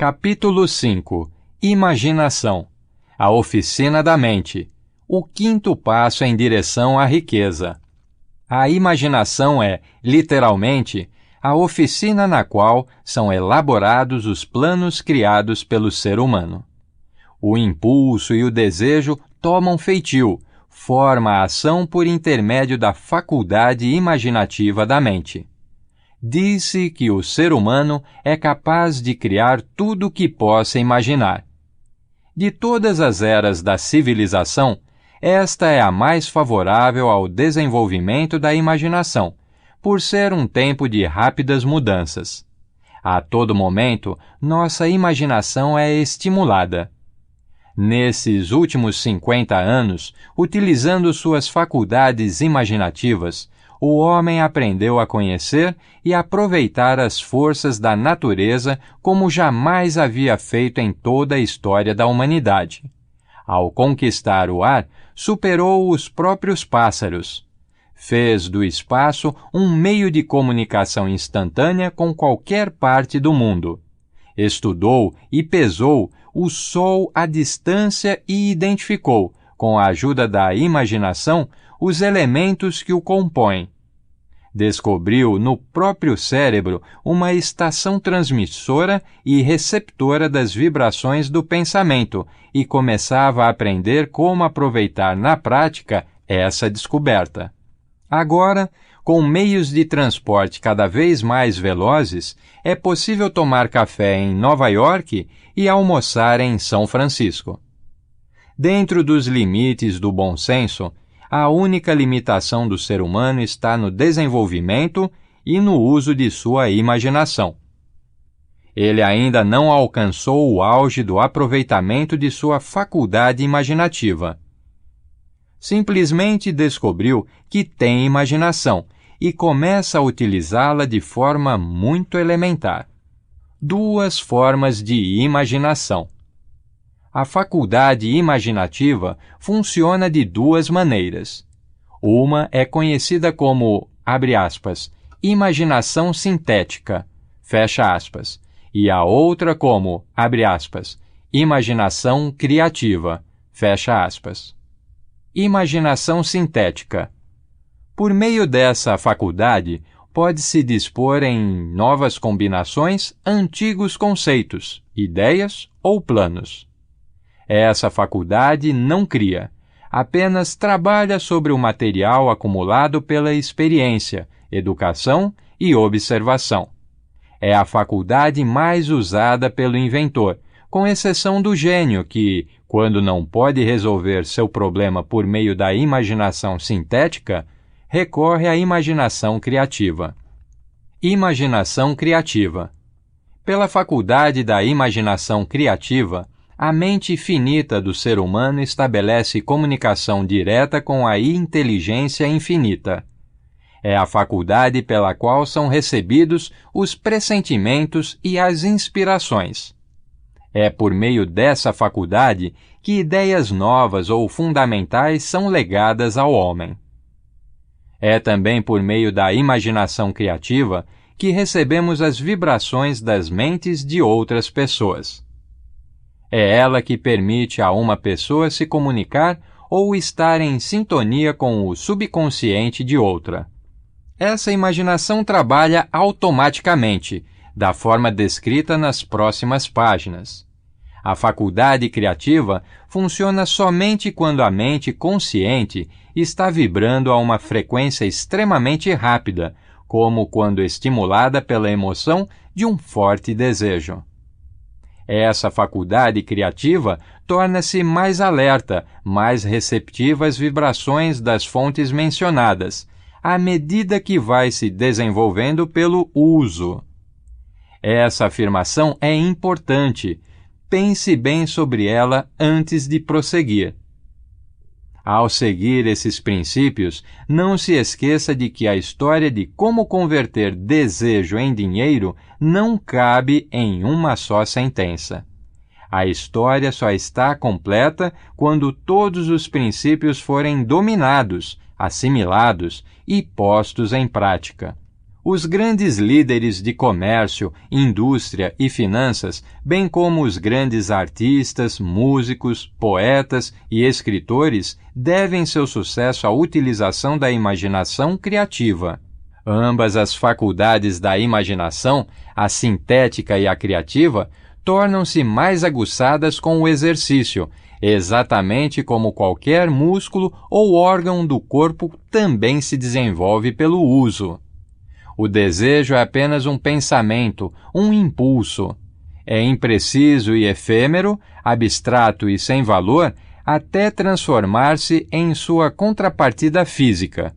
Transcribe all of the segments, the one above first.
Capítulo 5. Imaginação. A oficina da mente. O quinto passo em direção à riqueza. A imaginação é, literalmente, a oficina na qual são elaborados os planos criados pelo ser humano. O impulso e o desejo tomam feitio, forma a ação por intermédio da faculdade imaginativa da mente. Diz-se que o ser humano é capaz de criar tudo o que possa imaginar. De todas as eras da civilização, esta é a mais favorável ao desenvolvimento da imaginação, por ser um tempo de rápidas mudanças. A todo momento, nossa imaginação é estimulada. Nesses últimos 50 anos, utilizando suas faculdades imaginativas, o homem aprendeu a conhecer e aproveitar as forças da natureza como jamais havia feito em toda a história da humanidade. Ao conquistar o ar, superou os próprios pássaros. Fez do espaço um meio de comunicação instantânea com qualquer parte do mundo. Estudou e pesou o Sol à distância e identificou, com a ajuda da imaginação, os elementos que o compõem. Descobriu no próprio cérebro uma estação transmissora e receptora das vibrações do pensamento e começava a aprender como aproveitar na prática essa descoberta. Agora, com meios de transporte cada vez mais velozes, é possível tomar café em Nova York e almoçar em São Francisco. Dentro dos limites do bom senso, a única limitação do ser humano está no desenvolvimento e no uso de sua imaginação. Ele ainda não alcançou o auge do aproveitamento de sua faculdade imaginativa. Simplesmente descobriu que tem imaginação e começa a utilizá-la de forma muito elementar. Duas formas de imaginação. A faculdade imaginativa funciona de duas maneiras. Uma é conhecida como, abre aspas, imaginação sintética, fecha aspas, e a outra como, abre aspas, imaginação criativa, fecha aspas. Imaginação sintética. Por meio dessa faculdade, pode-se dispor em novas combinações antigos conceitos, ideias ou planos. Essa faculdade não cria, apenas trabalha sobre o material acumulado pela experiência, educação e observação. É a faculdade mais usada pelo inventor, com exceção do gênio que, quando não pode resolver seu problema por meio da imaginação sintética, recorre à imaginação criativa. Imaginação criativa. Pela faculdade da imaginação criativa, a mente finita do ser humano estabelece comunicação direta com a inteligência infinita. É a faculdade pela qual são recebidos os pressentimentos e as inspirações. É por meio dessa faculdade que ideias novas ou fundamentais são legadas ao homem. É também por meio da imaginação criativa que recebemos as vibrações das mentes de outras pessoas. É ela que permite a uma pessoa se comunicar ou estar em sintonia com o subconsciente de outra. Essa imaginação trabalha automaticamente, da forma descrita nas próximas páginas. A faculdade criativa funciona somente quando a mente consciente está vibrando a uma frequência extremamente rápida, como quando estimulada pela emoção de um forte desejo. Essa faculdade criativa torna-se mais alerta, mais receptiva às vibrações das fontes mencionadas, à medida que vai se desenvolvendo pelo uso. Essa afirmação é importante. Pense bem sobre ela antes de prosseguir. Ao seguir esses princípios, não se esqueça de que a história de como converter desejo em dinheiro não cabe em uma só sentença. A história só está completa quando todos os princípios forem dominados, assimilados e postos em prática. Os grandes líderes de comércio, indústria e finanças, bem como os grandes artistas, músicos, poetas e escritores, devem seu sucesso à utilização da imaginação criativa. Ambas as faculdades da imaginação, a sintética e a criativa, tornam-se mais aguçadas com o exercício, exatamente como qualquer músculo ou órgão do corpo também se desenvolve pelo uso. O desejo é apenas um pensamento, um impulso. É impreciso e efêmero, abstrato e sem valor, até transformar-se em sua contrapartida física.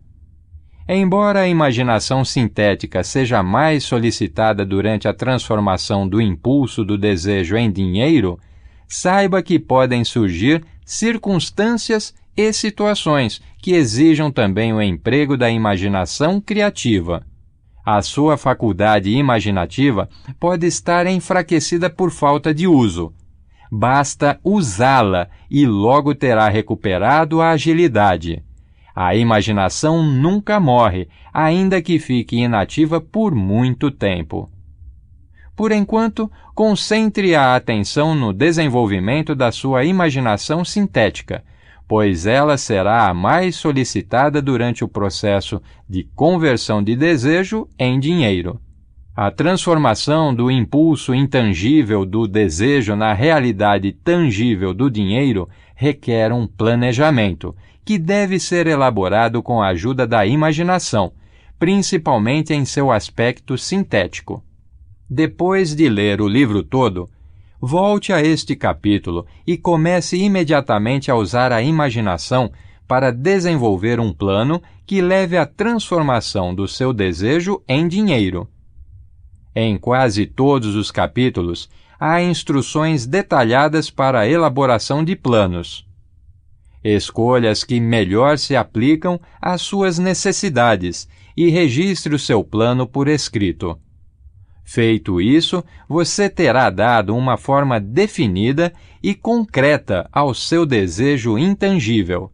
Embora a imaginação sintética seja mais solicitada durante a transformação do impulso do desejo em dinheiro, saiba que podem surgir circunstâncias e situações que exijam também o emprego da imaginação criativa. A sua faculdade imaginativa pode estar enfraquecida por falta de uso. Basta usá-la e logo terá recuperado a agilidade. A imaginação nunca morre, ainda que fique inativa por muito tempo. Por enquanto, concentre a atenção no desenvolvimento da sua imaginação sintética, pois ela será a mais solicitada durante o processo de conversão de desejo em dinheiro. A transformação do impulso intangível do desejo na realidade tangível do dinheiro requer um planejamento, que deve ser elaborado com a ajuda da imaginação, principalmente em seu aspecto sintético. Depois de ler o livro todo, volte a este capítulo e comece imediatamente a usar a imaginação para desenvolver um plano que leve à transformação do seu desejo em dinheiro. Em quase todos os capítulos, há instruções detalhadas para a elaboração de planos. Escolha as que melhor se aplicam às suas necessidades e registre o seu plano por escrito. Feito isso, você terá dado uma forma definida e concreta ao seu desejo intangível.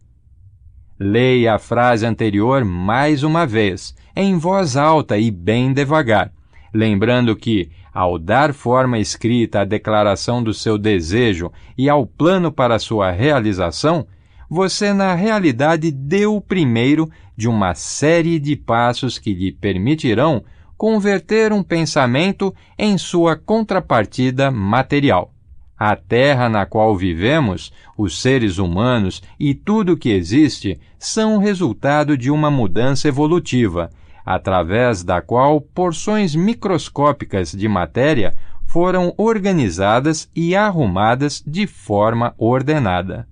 Leia a frase anterior mais uma vez, em voz alta e bem devagar, lembrando que, ao dar forma escrita à declaração do seu desejo e ao plano para sua realização, você na realidade deu o primeiro de uma série de passos que lhe permitirão converter um pensamento em sua contrapartida material. A Terra na qual vivemos, os seres humanos e tudo o que existe são resultado de uma mudança evolutiva, através da qual porções microscópicas de matéria foram organizadas e arrumadas de forma ordenada.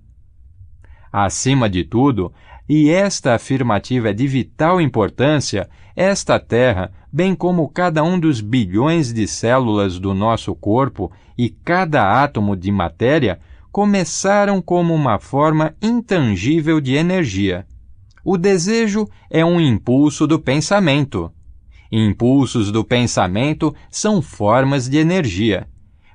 Acima de tudo, e esta afirmativa é de vital importância, esta Terra, bem como cada um dos bilhões de células do nosso corpo e cada átomo de matéria, começaram como uma forma intangível de energia. O desejo é um impulso do pensamento. Impulsos do pensamento são formas de energia.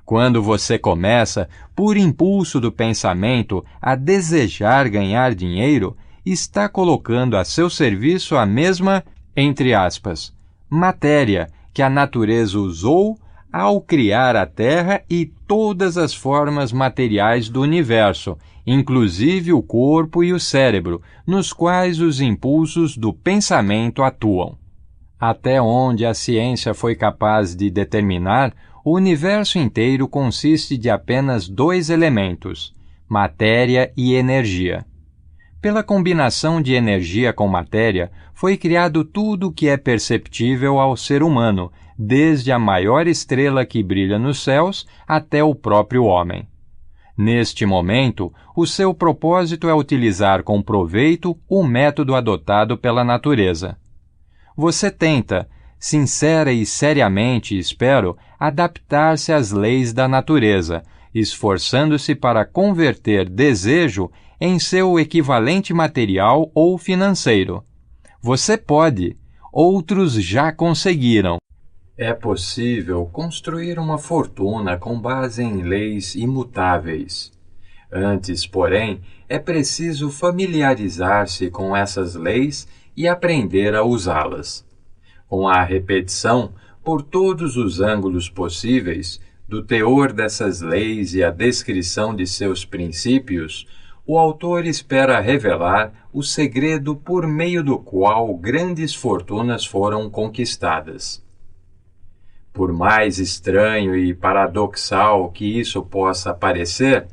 Quando você começa, por impulso do pensamento, a desejar ganhar dinheiro, está colocando a seu serviço a mesma, entre aspas, matéria que a natureza usou ao criar a Terra e todas as formas materiais do universo, inclusive o corpo e o cérebro, nos quais os impulsos do pensamento atuam. Até onde a ciência foi capaz de determinar, o universo inteiro consiste de apenas dois elementos, matéria e energia. Pela combinação de energia com matéria, foi criado tudo o que é perceptível ao ser humano, desde a maior estrela que brilha nos céus até o próprio homem. Neste momento, o seu propósito é utilizar com proveito o método adotado pela natureza. Você tenta, sincera e seriamente, espero, adaptar-se às leis da natureza, esforçando-se para converter desejo em seu equivalente material ou financeiro. Você pode, outros já conseguiram. É possível construir uma fortuna com base em leis imutáveis. Antes, porém, é preciso familiarizar-se com essas leis e aprender a usá-las. Com a repetição, por todos os ângulos possíveis, do teor dessas leis e a descrição de seus princípios, o autor espera revelar o segredo por meio do qual grandes fortunas foram conquistadas. Por mais estranho e paradoxal que isso possa parecer,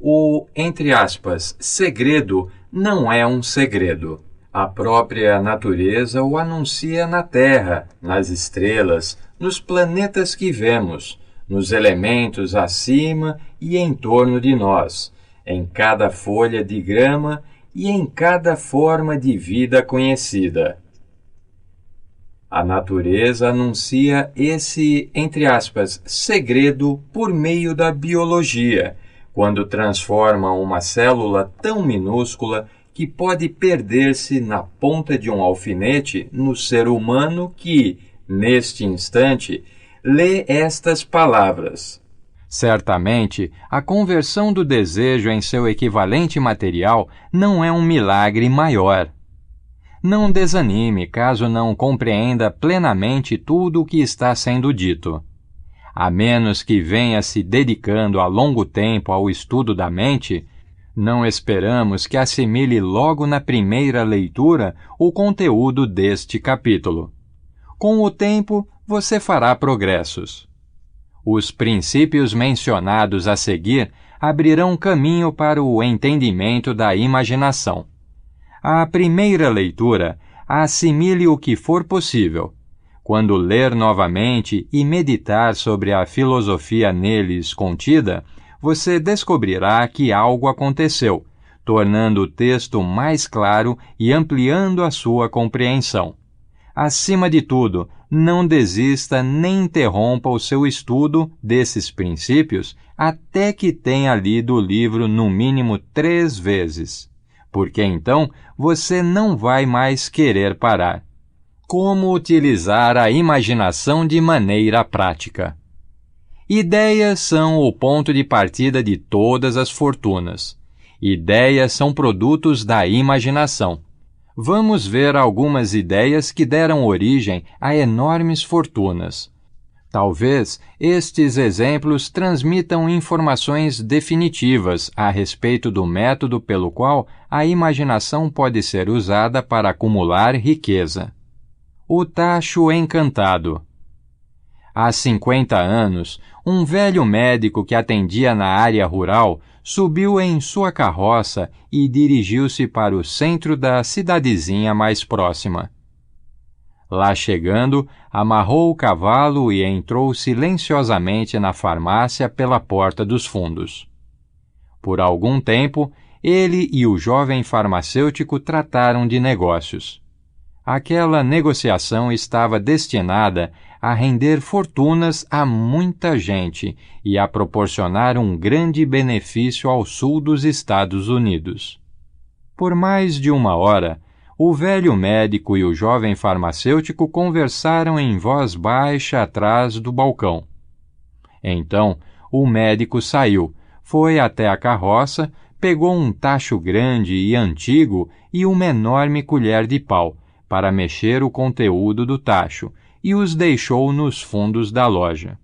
o, entre aspas, segredo não é um segredo. A própria natureza o anuncia na Terra, nas estrelas, nos planetas que vemos, nos elementos acima e em torno de nós, em cada folha de grama e em cada forma de vida conhecida. A natureza anuncia esse, entre aspas, segredo por meio da biologia, quando transforma uma célula tão minúscula que pode perder-se na ponta de um alfinete no ser humano que, neste instante, lê estas palavras. Certamente, a conversão do desejo em seu equivalente material não é um milagre maior. Não desanime caso não compreenda plenamente tudo o que está sendo dito. A menos que venha se dedicando há longo tempo ao estudo da mente, não esperamos que assimile logo na primeira leitura o conteúdo deste capítulo. Com o tempo, você fará progressos. Os princípios mencionados a seguir abrirão caminho para o entendimento da imaginação. À primeira leitura, assimile o que for possível. Quando ler novamente e meditar sobre a filosofia neles contida, você descobrirá que algo aconteceu, tornando o texto mais claro e ampliando a sua compreensão. Acima de tudo, não desista nem interrompa o seu estudo desses princípios até que tenha lido o livro no mínimo 3 vezes, porque então você não vai mais querer parar. Como utilizar a imaginação de maneira prática? Ideias são o ponto de partida de todas as fortunas. Ideias são produtos da imaginação. Vamos ver algumas ideias que deram origem a enormes fortunas. Talvez estes exemplos transmitam informações definitivas a respeito do método pelo qual a imaginação pode ser usada para acumular riqueza. O tacho encantado. Há 50 anos, um velho médico que atendia na área rural subiu em sua carroça e dirigiu-se para o centro da cidadezinha mais próxima. Lá chegando, amarrou o cavalo e entrou silenciosamente na farmácia pela porta dos fundos. Por algum tempo, ele e o jovem farmacêutico trataram de negócios. Aquela negociação estava destinada a render fortunas a muita gente e a proporcionar um grande benefício ao sul dos Estados Unidos. Por mais de 1 hora, o velho médico e o jovem farmacêutico conversaram em voz baixa atrás do balcão. Então, o médico saiu, foi até a carroça, pegou um tacho grande e antigo e uma enorme colher de pau, para mexer o conteúdo do tacho, e os deixou nos fundos da loja.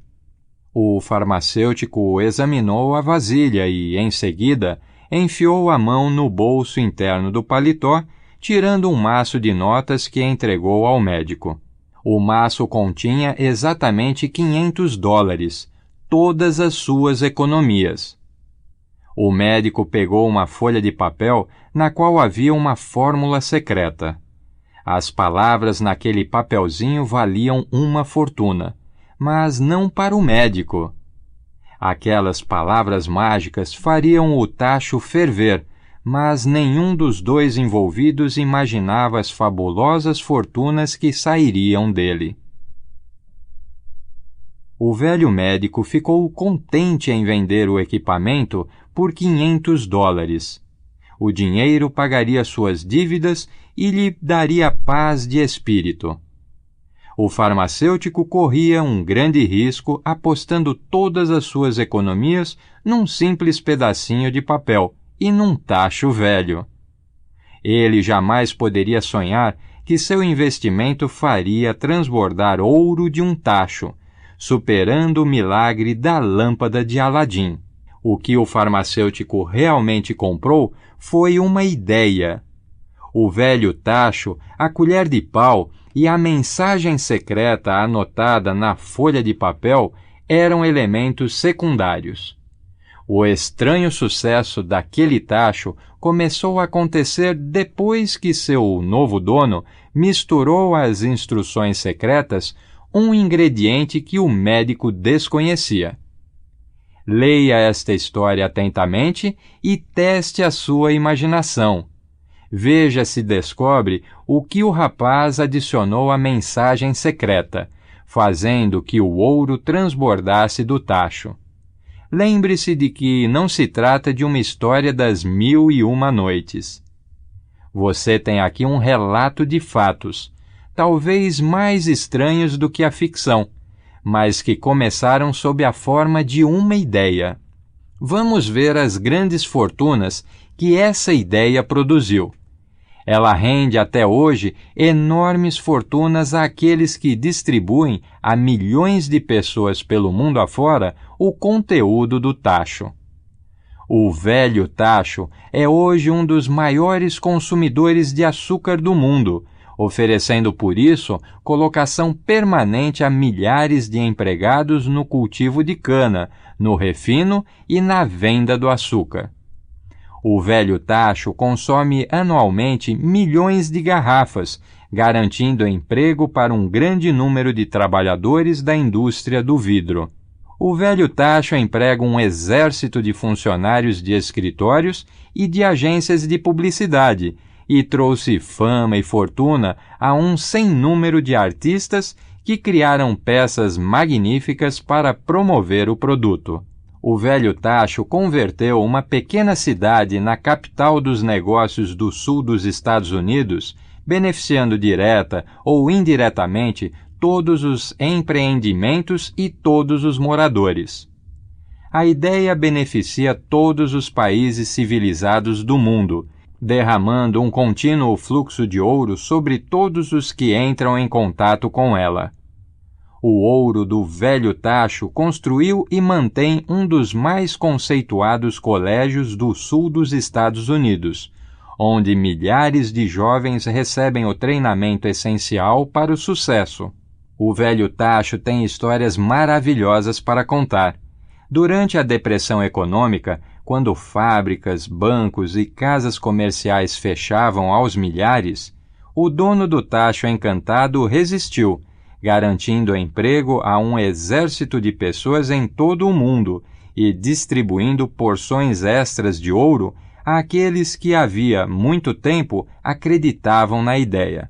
O farmacêutico examinou a vasilha e, em seguida, enfiou a mão no bolso interno do paletó, tirando um maço de notas que entregou ao médico. O maço continha exatamente $500, todas as suas economias. O médico pegou uma folha de papel na qual havia uma fórmula secreta. As palavras naquele papelzinho valiam uma fortuna, mas não para o médico. Aquelas palavras mágicas fariam o tacho ferver, mas nenhum dos dois envolvidos imaginava as fabulosas fortunas que sairiam dele. O velho médico ficou contente em vender o equipamento por $500. O dinheiro pagaria suas dívidas e lhe daria paz de espírito. O farmacêutico corria um grande risco apostando todas as suas economias num simples pedacinho de papel e num tacho velho. Ele jamais poderia sonhar que seu investimento faria transbordar ouro de um tacho, superando o milagre da lâmpada de Aladim. O que o farmacêutico realmente comprou foi uma ideia. O velho tacho, a colher de pau e a mensagem secreta anotada na folha de papel eram elementos secundários. O estranho sucesso daquele tacho começou a acontecer depois que seu novo dono misturou às instruções secretas um ingrediente que o médico desconhecia. Leia esta história atentamente e teste a sua imaginação. Veja se descobre o que o rapaz adicionou à mensagem secreta, fazendo que o ouro transbordasse do tacho. Lembre-se de que não se trata de uma história das 1001 noites. Você tem aqui um relato de fatos, talvez mais estranhos do que a ficção, mas que começaram sob a forma de uma ideia. Vamos ver as grandes fortunas que essa ideia produziu. Ela rende até hoje enormes fortunas àqueles que distribuem a milhões de pessoas pelo mundo afora o conteúdo do tacho. O velho tacho é hoje um dos maiores consumidores de açúcar do mundo, oferecendo por isso colocação permanente a milhares de empregados no cultivo de cana, no refino e na venda do açúcar. O velho tacho consome anualmente milhões de garrafas, garantindo emprego para um grande número de trabalhadores da indústria do vidro. O velho tacho emprega um exército de funcionários de escritórios e de agências de publicidade e trouxe fama e fortuna a um sem número de artistas que criaram peças magníficas para promover o produto. O velho tacho converteu uma pequena cidade na capital dos negócios do sul dos Estados Unidos, beneficiando direta ou indiretamente todos os empreendimentos e todos os moradores. A ideia beneficia todos os países civilizados do mundo, derramando um contínuo fluxo de ouro sobre todos os que entram em contato com ela. O ouro do velho tacho construiu e mantém um dos mais conceituados colégios do sul dos Estados Unidos, onde milhares de jovens recebem o treinamento essencial para o sucesso. O velho tacho tem histórias maravilhosas para contar. Durante a depressão econômica, quando fábricas, bancos e casas comerciais fechavam aos milhares, o dono do tacho encantado resistiu, garantindo emprego a um exército de pessoas em todo o mundo e distribuindo porções extras de ouro àqueles que havia muito tempo acreditavam na ideia.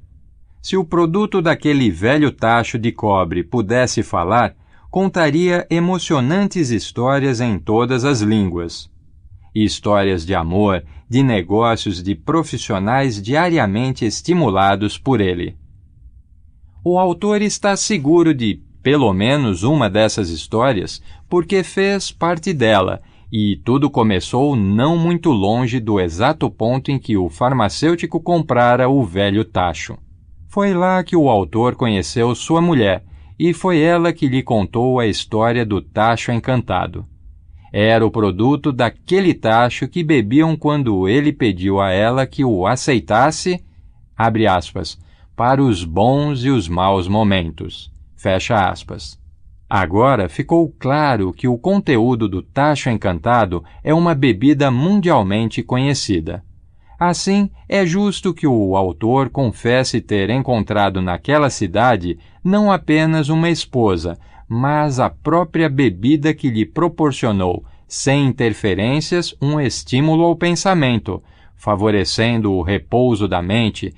Se o produto daquele velho tacho de cobre pudesse falar, contaria emocionantes histórias em todas as línguas. Histórias de amor, de negócios, de profissionais diariamente estimulados por ele. O autor está seguro de, pelo menos, uma dessas histórias, porque fez parte dela, e tudo começou não muito longe do exato ponto em que o farmacêutico comprara o velho tacho. Foi lá que o autor conheceu sua mulher, e foi ela que lhe contou a história do tacho encantado. Era o produto daquele tacho que bebiam quando ele pediu a ela que o aceitasse, abre aspas, para os bons e os maus momentos. Fecha aspas. Agora ficou claro que o conteúdo do tacho encantado é uma bebida mundialmente conhecida. Assim, é justo que o autor confesse ter encontrado naquela cidade não apenas uma esposa, mas a própria bebida que lhe proporcionou, sem interferências, um estímulo ao pensamento, favorecendo o repouso da mente,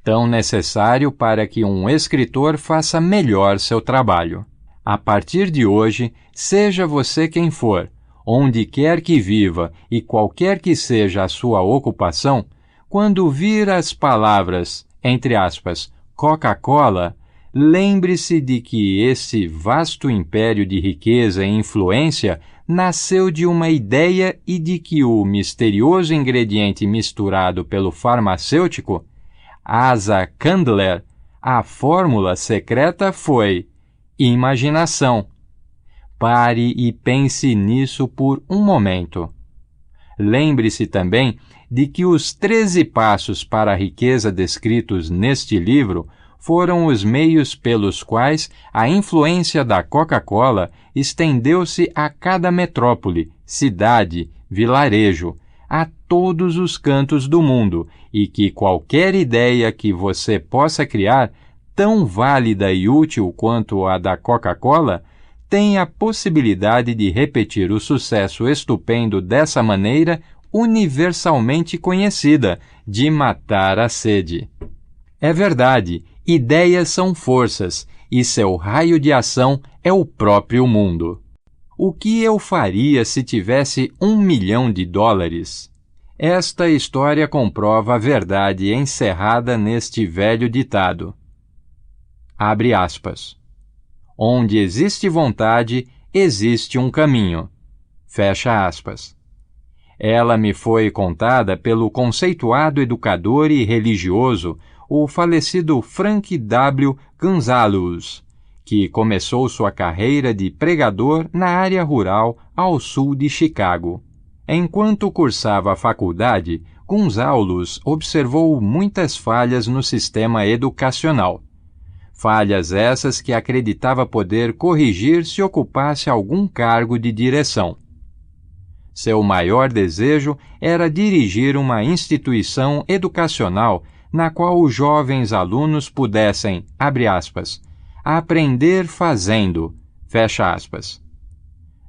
tão necessário para que um escritor faça melhor seu trabalho. A partir de hoje, seja você quem for, onde quer que viva e qualquer que seja a sua ocupação, quando vir as palavras, entre aspas, Coca-Cola, lembre-se de que esse vasto império de riqueza e influência nasceu de uma ideia e de que o misterioso ingrediente misturado pelo farmacêutico, Asa Candler, a fórmula secreta foi imaginação. Pare e pense nisso por um momento. Lembre-se também de que os 13 passos para a riqueza descritos neste livro foram os meios pelos quais a influência da Coca-Cola estendeu-se a cada metrópole, cidade, vilarejo, a todos os cantos do mundo, e que qualquer ideia que você possa criar, tão válida e útil quanto a da Coca-Cola, tem a possibilidade de repetir o sucesso estupendo dessa maneira universalmente conhecida, de matar a sede. É verdade, ideias são forças, e seu raio de ação é o próprio mundo. O que eu faria se tivesse $1 milhão? Esta história comprova a verdade encerrada neste velho ditado. Abre aspas. Onde existe vontade, existe um caminho. Fecha aspas. Ela me foi contada pelo conceituado educador e religioso, o falecido Frank W. Gonzalez, que começou sua carreira de pregador na área rural ao sul de Chicago. Enquanto cursava a faculdade, Gonzalez observou muitas falhas no sistema educacional. Falhas essas que acreditava poder corrigir se ocupasse algum cargo de direção. Seu maior desejo era dirigir uma instituição educacional na qual os jovens alunos pudessem, abre aspas, aprender fazendo, fecha aspas.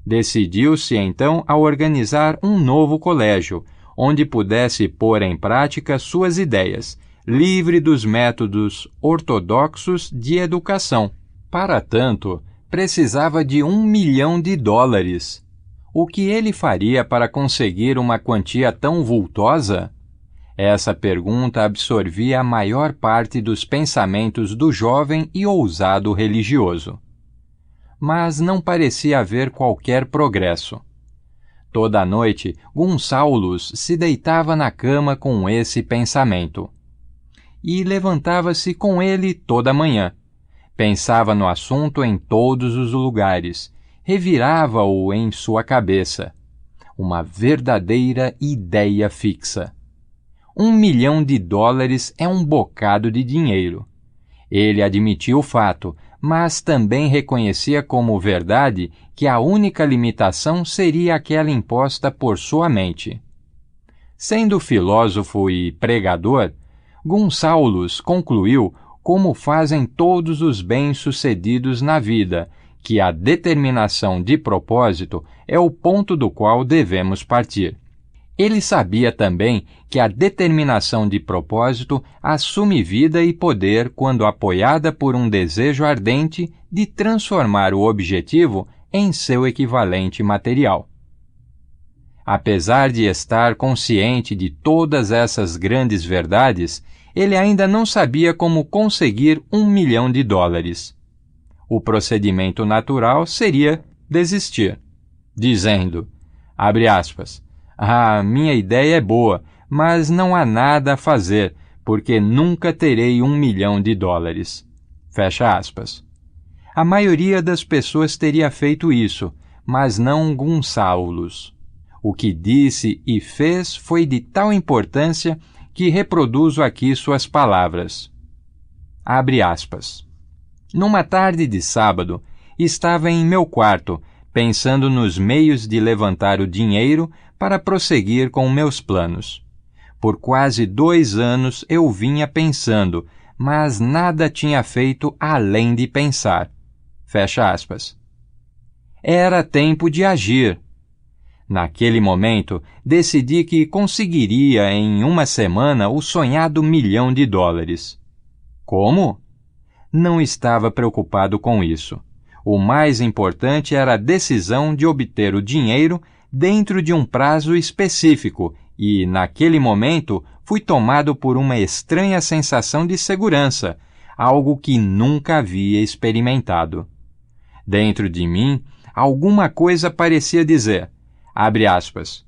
Decidiu-se então a organizar um novo colégio, onde pudesse pôr em prática suas ideias, livre dos métodos ortodoxos de educação. Para tanto, precisava de $1 milhão. O que ele faria para conseguir uma quantia tão vultosa? Essa pergunta absorvia a maior parte dos pensamentos do jovem e ousado religioso. Mas não parecia haver qualquer progresso. Toda a noite, Gonçalves se deitava na cama com esse pensamento. E levantava-se com ele toda manhã. Pensava no assunto em todos os lugares, revirava-o em sua cabeça. Uma verdadeira ideia fixa. $1 milhão é um bocado de dinheiro. Ele admitia o fato, mas também reconhecia como verdade que a única limitação seria aquela imposta por sua mente. Sendo filósofo e pregador, Gonçalves concluiu, como fazem todos os bem-sucedidos na vida, que a determinação de propósito é o ponto do qual devemos partir. Ele sabia também que a determinação de propósito assume vida e poder quando apoiada por um desejo ardente de transformar o objetivo em seu equivalente material. Apesar de estar consciente de todas essas grandes verdades, ele ainda não sabia como conseguir $1 milhão. O procedimento natural seria desistir, dizendo, abre aspas, minha ideia é boa, mas não há nada a fazer, porque nunca terei $1 milhão. Fecha aspas. A maioria das pessoas teria feito isso, mas não Gonçalves. O que disse e fez foi de tal importância que reproduzo aqui suas palavras. Abre aspas. Numa tarde de sábado, estava em meu quarto, pensando nos meios de levantar o dinheiro para prosseguir com meus planos. Por quase 2 anos eu vinha pensando, mas nada tinha feito além de pensar. Fecha aspas. Era tempo de agir. Naquele momento, decidi que conseguiria em uma semana o sonhado $1 milhão. Como? Não estava preocupado com isso. O mais importante era a decisão de obter o dinheiro dentro de um prazo específico e, naquele momento, fui tomado por uma estranha sensação de segurança, algo que nunca havia experimentado. Dentro de mim, alguma coisa parecia dizer, abre aspas,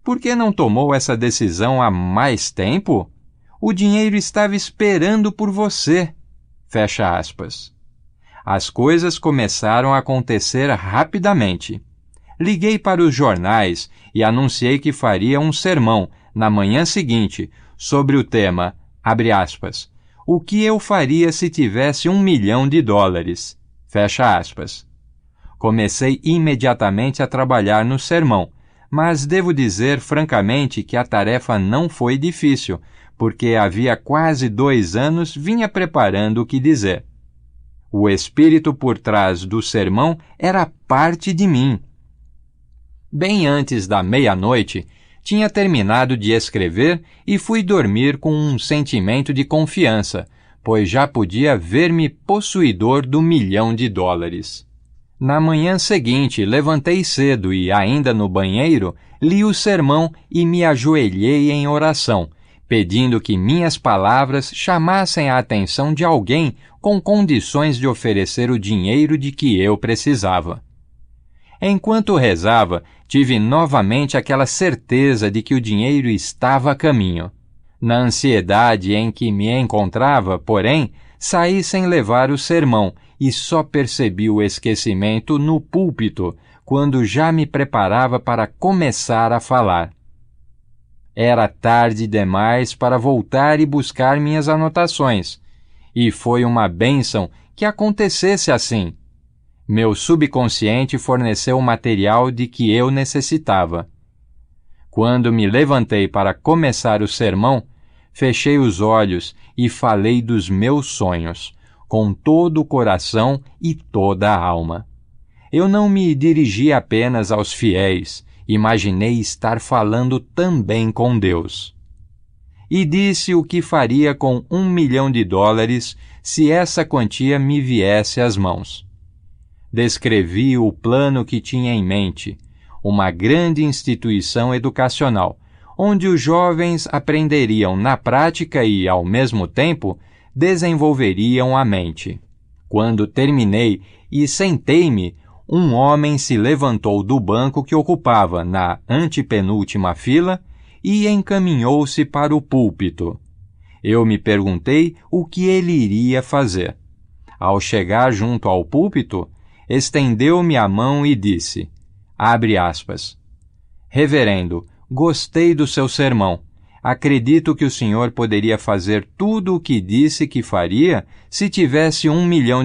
por que não tomou essa decisão há mais tempo? O dinheiro estava esperando por você. Fecha aspas. As coisas começaram a acontecer rapidamente. Liguei para os jornais e anunciei que faria um sermão na manhã seguinte sobre o tema, abre aspas, o que eu faria se tivesse $1 milhão? Fecha aspas. Comecei imediatamente a trabalhar no sermão, mas devo dizer francamente que a tarefa não foi difícil, porque havia quase 2 anos vinha preparando o que dizer. O espírito por trás do sermão era parte de mim. Bem antes da meia-noite, tinha terminado de escrever e fui dormir com um sentimento de confiança, pois já podia ver-me possuidor do $1 milhão. Na manhã seguinte, levantei cedo e, ainda no banheiro, li o sermão e me ajoelhei em oração, pedindo que minhas palavras chamassem a atenção de alguém com condições de oferecer o dinheiro de que eu precisava. Enquanto rezava, tive novamente aquela certeza de que o dinheiro estava a caminho. Na ansiedade em que me encontrava, porém, saí sem levar o sermão e só percebi o esquecimento no púlpito, quando já me preparava para começar a falar. Era tarde demais para voltar e buscar minhas anotações, e foi uma bênção que acontecesse assim. Meu subconsciente forneceu o material de que eu necessitava. Quando me levantei para começar o sermão, fechei os olhos e falei dos meus sonhos, com todo o coração e toda a alma. Eu não me dirigi apenas aos fiéis, imaginei estar falando também com Deus. E disse o que faria com $1 milhão se essa quantia me viesse às mãos. Descrevi o plano que tinha em mente, uma grande instituição educacional, onde os jovens aprenderiam na prática e, ao mesmo tempo, desenvolveriam a mente. Quando terminei e sentei-me, um homem se levantou do banco que ocupava na antepenúltima fila e encaminhou-se para o púlpito. Eu me perguntei o que ele iria fazer. Ao chegar junto ao púlpito, estendeu-me a mão e disse, abre aspas, Reverendo, gostei do seu sermão. Acredito que o senhor poderia fazer tudo o que disse que faria se tivesse $1 milhão.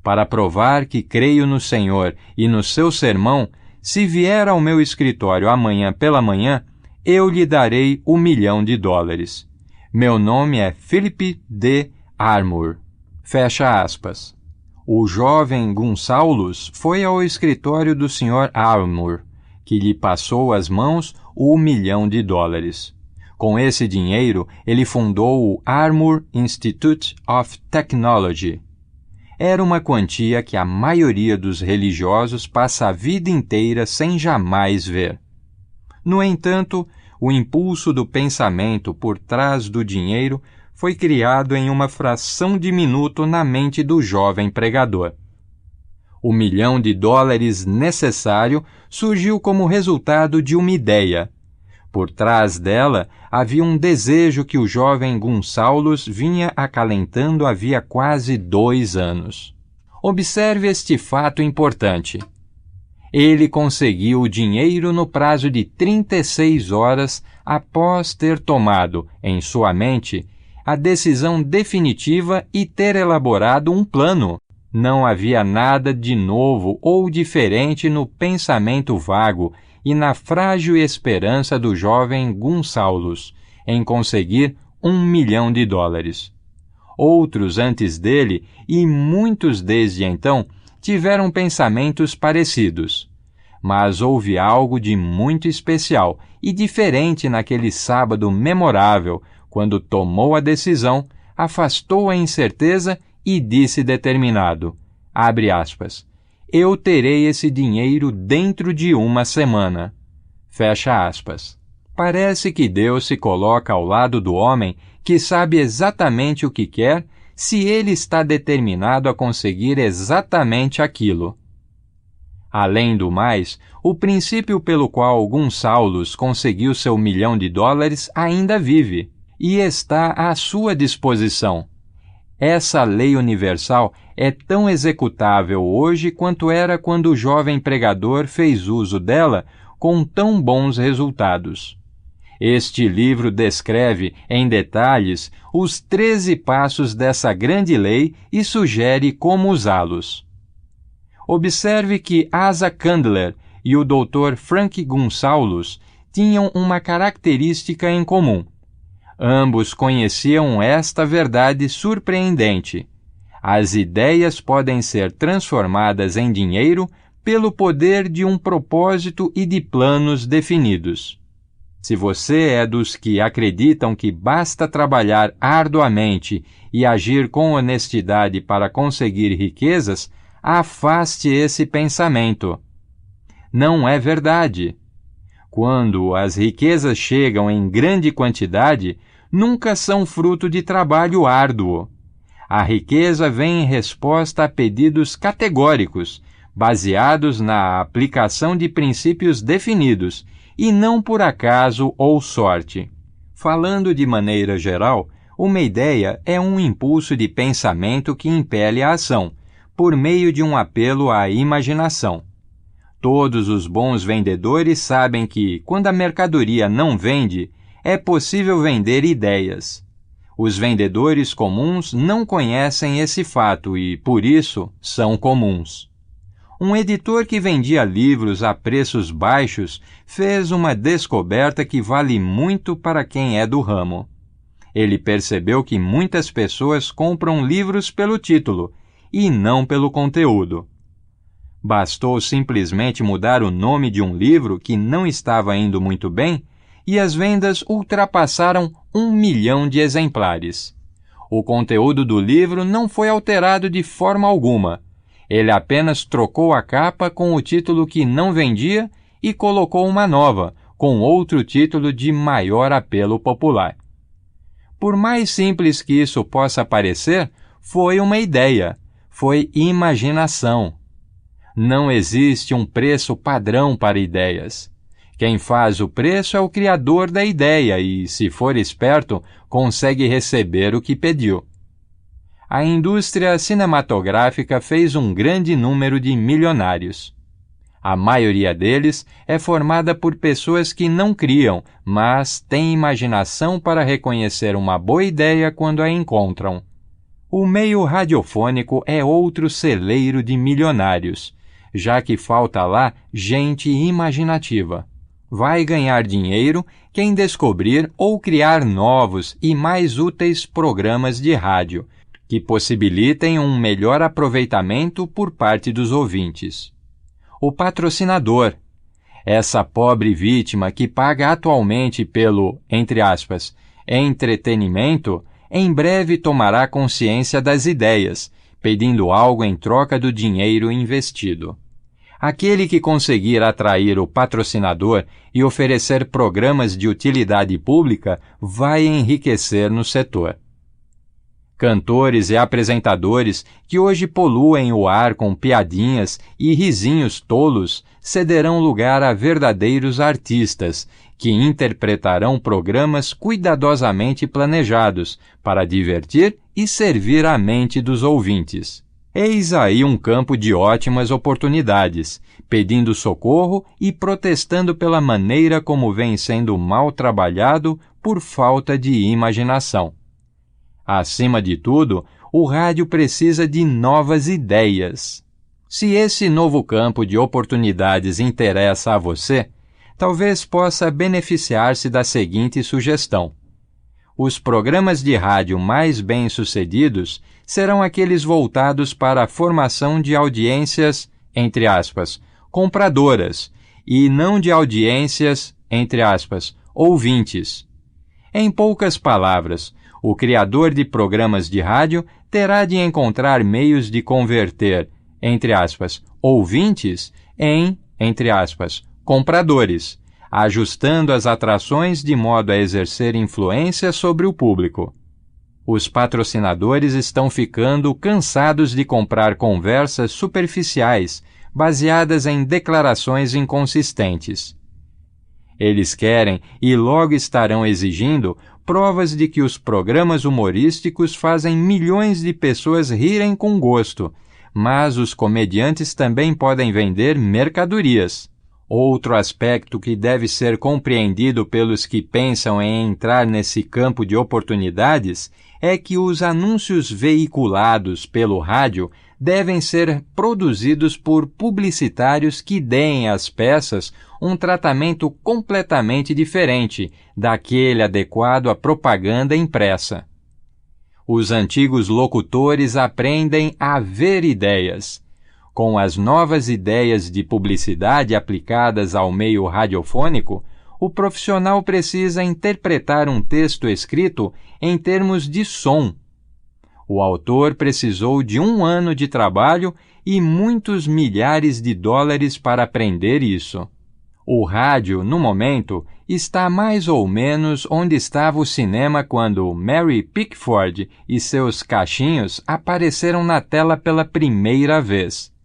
Para provar que creio no Senhor e no seu sermão, se vier ao meu escritório amanhã pela manhã, eu lhe darei $1 milhão. Meu nome é Philip D. Armour. Fecha aspas. O jovem Gonçalves foi ao escritório do Sr. Armour, que lhe passou às mãos o $1 milhão. Com esse dinheiro, ele fundou o Armour Institute of Technology. Era uma quantia que a maioria dos religiosos passa a vida inteira sem jamais ver. No entanto, o impulso do pensamento por trás do dinheiro foi criado em uma fração de minuto na mente do jovem pregador. O $1 milhão necessário surgiu como resultado de uma ideia. Por trás dela havia um desejo que o jovem Gonçalves vinha acalentando havia quase 2 anos. Observe este fato importante. Ele conseguiu o dinheiro no prazo de 36 horas após ter tomado, em sua mente, a decisão definitiva e ter elaborado um plano. Não havia nada de novo ou diferente no pensamento vago e na frágil esperança do jovem Gonçalves em conseguir $1 milhão. Outros antes dele, e muitos desde então, tiveram pensamentos parecidos. Mas houve algo de muito especial e diferente naquele sábado memorável, quando tomou a decisão, afastou a incerteza e disse determinado, abre aspas, eu terei esse dinheiro dentro de 1 semana. Fecha aspas. Parece que Deus se coloca ao lado do homem que sabe exatamente o que quer se ele está determinado a conseguir exatamente aquilo. Além do mais, o princípio pelo qual Gonçalves conseguiu seu $1 milhão ainda vive. e está à sua disposição. Essa lei universal é tão executável hoje quanto era quando o jovem pregador fez uso dela com tão bons resultados. Este livro descreve, em detalhes, os 13 passos dessa grande lei e sugere como usá-los. Observe que Asa Candler e o Dr. Frank Gunsaulus tinham uma característica em comum. Ambos conheciam esta verdade surpreendente. As ideias podem ser transformadas em dinheiro pelo poder de um propósito e de planos definidos. Se você é dos que acreditam que basta trabalhar arduamente e agir com honestidade para conseguir riquezas, afaste esse pensamento. Não é verdade. Quando as riquezas chegam em grande quantidade, nunca são fruto de trabalho árduo. A riqueza vem em resposta a pedidos categóricos, baseados na aplicação de princípios definidos, e não por acaso ou sorte. Falando de maneira geral, uma ideia é um impulso de pensamento que impele a ação, por meio de um apelo à imaginação. Todos os bons vendedores sabem que, quando a mercadoria não vende, é possível vender ideias. Os vendedores comuns não conhecem esse fato e, por isso, são comuns. Um editor que vendia livros a preços baixos fez uma descoberta que vale muito para quem é do ramo. Ele percebeu que muitas pessoas compram livros pelo título e não pelo conteúdo. Bastou simplesmente mudar o nome de um livro que não estava indo muito bem e as vendas ultrapassaram 1 milhão de exemplares. O conteúdo do livro não foi alterado de forma alguma. Ele apenas trocou a capa com o título que não vendia e colocou uma nova, com outro título de maior apelo popular. Por mais simples que isso possa parecer, foi uma ideia, foi imaginação. Não existe um preço padrão para ideias. Quem faz o preço é o criador da ideia e, se for esperto, consegue receber o que pediu. A indústria cinematográfica fez um grande número de milionários. A maioria deles é formada por pessoas que não criam, mas têm imaginação para reconhecer uma boa ideia quando a encontram. O meio radiofônico é outro celeiro de milionários, já que falta lá gente imaginativa. Vai ganhar dinheiro quem descobrir ou criar novos e mais úteis programas de rádio, que possibilitem um melhor aproveitamento por parte dos ouvintes. O patrocinador, essa pobre vítima que paga atualmente pelo, entre aspas, entretenimento, em breve tomará consciência das ideias, pedindo algo em troca do dinheiro investido. Aquele que conseguir atrair o patrocinador e oferecer programas de utilidade pública vai enriquecer no setor. Cantores e apresentadores que hoje poluem o ar com piadinhas e risinhos tolos cederão lugar a verdadeiros artistas que interpretarão programas cuidadosamente planejados para divertir e servir a mente dos ouvintes. Eis aí um campo de ótimas oportunidades, pedindo socorro e protestando pela maneira como vem sendo mal trabalhado por falta de imaginação. Acima de tudo, o rádio precisa de novas ideias. Se esse novo campo de oportunidades interessa a você, talvez possa beneficiar-se da seguinte sugestão. Os programas de rádio mais bem-sucedidos serão aqueles voltados para a formação de audiências, entre aspas, compradoras, e não de audiências, entre aspas, ouvintes. Em poucas palavras, o criador de programas de rádio terá de encontrar meios de converter, entre aspas, ouvintes em, entre aspas, compradores, ajustando as atrações de modo a exercer influência sobre o público. Os patrocinadores estão ficando cansados de comprar conversas superficiais, baseadas em declarações inconsistentes. Eles querem e logo estarão exigindo provas de que os programas humorísticos fazem milhões de pessoas rirem com gosto, mas os comediantes também podem vender mercadorias. Outro aspecto que deve ser compreendido pelos que pensam em entrar nesse campo de oportunidades é que os anúncios veiculados pelo rádio devem ser produzidos por publicitários que deem às peças um tratamento completamente diferente daquele adequado à propaganda impressa. Os antigos locutores aprendem a ver ideias. Com as novas ideias de publicidade aplicadas ao meio radiofônico, o profissional precisa interpretar um texto escrito em termos de som. O autor precisou de 1 ano de trabalho e muitos milhares de dólares para aprender isso. O rádio, no momento, está mais ou menos onde estava o cinema quando Mary Pickford e seus cachinhos apareceram na tela pela primeira vez.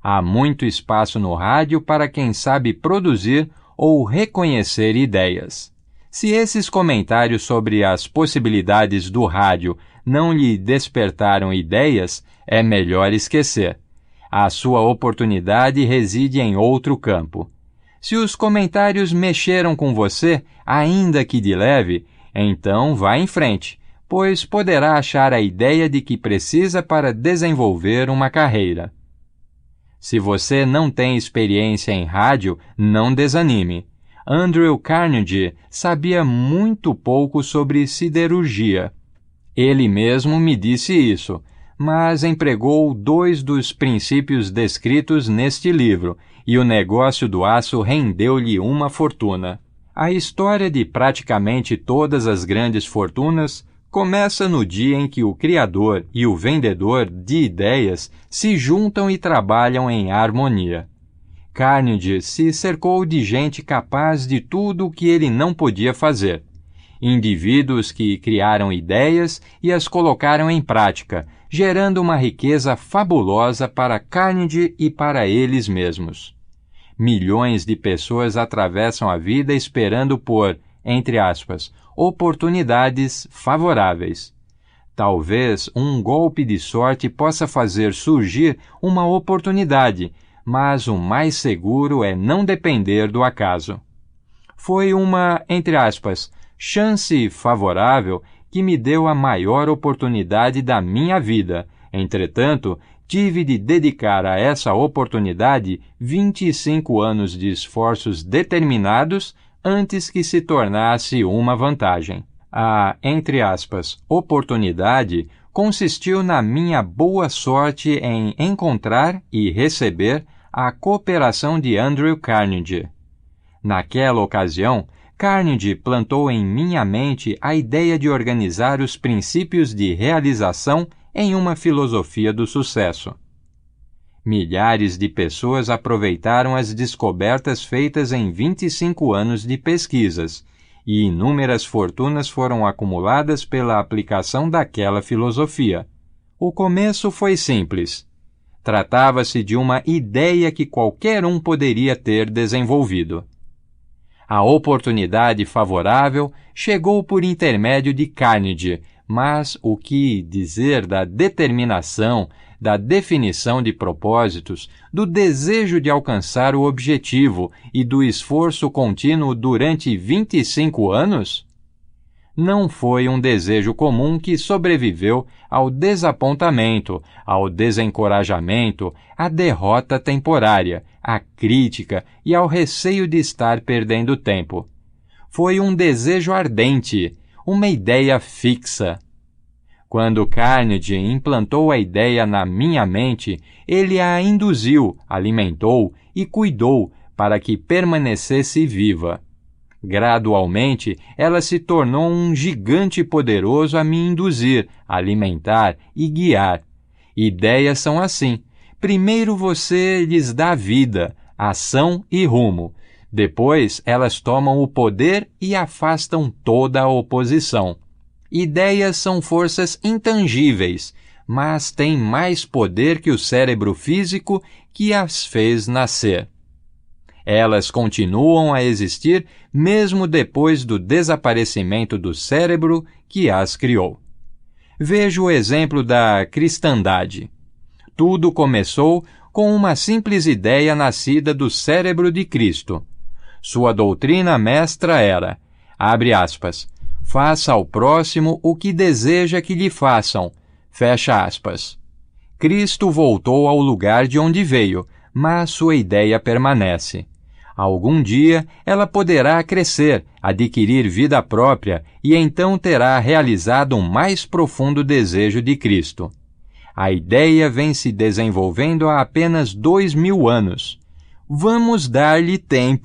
Há muito espaço no rádio para quem sabe produzir ou reconhecer ideias. Se esses comentários sobre as possibilidades do rádio não lhe despertaram ideias, é melhor esquecer. A sua oportunidade reside em outro campo. Se os comentários mexeram com você, ainda que de leve, então vá em frente, pois poderá achar a ideia de que precisa para desenvolver uma carreira. Se você não tem experiência em rádio, não desanime. Andrew Carnegie sabia muito pouco sobre siderurgia. Ele mesmo me disse isso, mas empregou 2 dos princípios descritos neste livro, e o negócio do aço rendeu-lhe uma fortuna. A história de praticamente todas as grandes fortunas começa no dia em que o criador e o vendedor de ideias se juntam e trabalham em harmonia. Carnegie se cercou de gente capaz de tudo o que ele não podia fazer. Indivíduos que criaram ideias e as colocaram em prática, gerando uma riqueza fabulosa para Carnegie e para eles mesmos. Milhões de pessoas atravessam a vida esperando por, entre aspas, oportunidades favoráveis. Talvez um golpe de sorte possa fazer surgir uma oportunidade, mas o mais seguro é não depender do acaso. Foi uma, entre aspas, chance favorável que me deu a maior oportunidade da minha vida. Entretanto, tive de dedicar a essa oportunidade 25 anos de esforços determinados antes que se tornasse uma vantagem. A, entre aspas, oportunidade consistiu na minha boa sorte em encontrar e receber a cooperação de Andrew Carnegie. Naquela ocasião, Carnegie plantou em minha mente a ideia de organizar os princípios de realização em uma filosofia do sucesso. Milhares de pessoas aproveitaram as descobertas feitas em 25 anos de pesquisas, e inúmeras fortunas foram acumuladas pela aplicação daquela filosofia. O começo foi simples. Tratava-se de uma ideia que qualquer um poderia ter desenvolvido. A oportunidade favorável chegou por intermédio de Carnegie, mas o que dizer da determinação, da definição de propósitos, do desejo de alcançar o objetivo e do esforço contínuo durante 25 anos? Não foi um desejo comum que sobreviveu ao desapontamento, ao desencorajamento, à derrota temporária, à crítica e ao receio de estar perdendo tempo. Foi um desejo ardente, uma ideia fixa. Quando Carnegie implantou a ideia na minha mente, ele a induziu, alimentou e cuidou para que permanecesse viva. Gradualmente, ela se tornou um gigante poderoso a me induzir, alimentar e guiar. Ideias são assim. Primeiro você lhes dá vida, ação e rumo. Depois, elas tomam o poder e afastam toda a oposição. Ideias são forças intangíveis, mas têm mais poder que o cérebro físico que as fez nascer. Elas continuam a existir mesmo depois do desaparecimento do cérebro que as criou. Veja o exemplo da cristandade. Tudo começou com uma simples ideia nascida do cérebro de Cristo. Sua doutrina mestra era, abre aspas, faça ao próximo o que deseja que lhe façam, fecha aspas. Cristo voltou ao lugar de onde veio, mas sua ideia permanece. Algum dia ela poderá crescer, adquirir vida própria e então terá realizado um mais profundo desejo de Cristo. A ideia vem se desenvolvendo há apenas 2000 anos. Vamos dar-lhe tempo.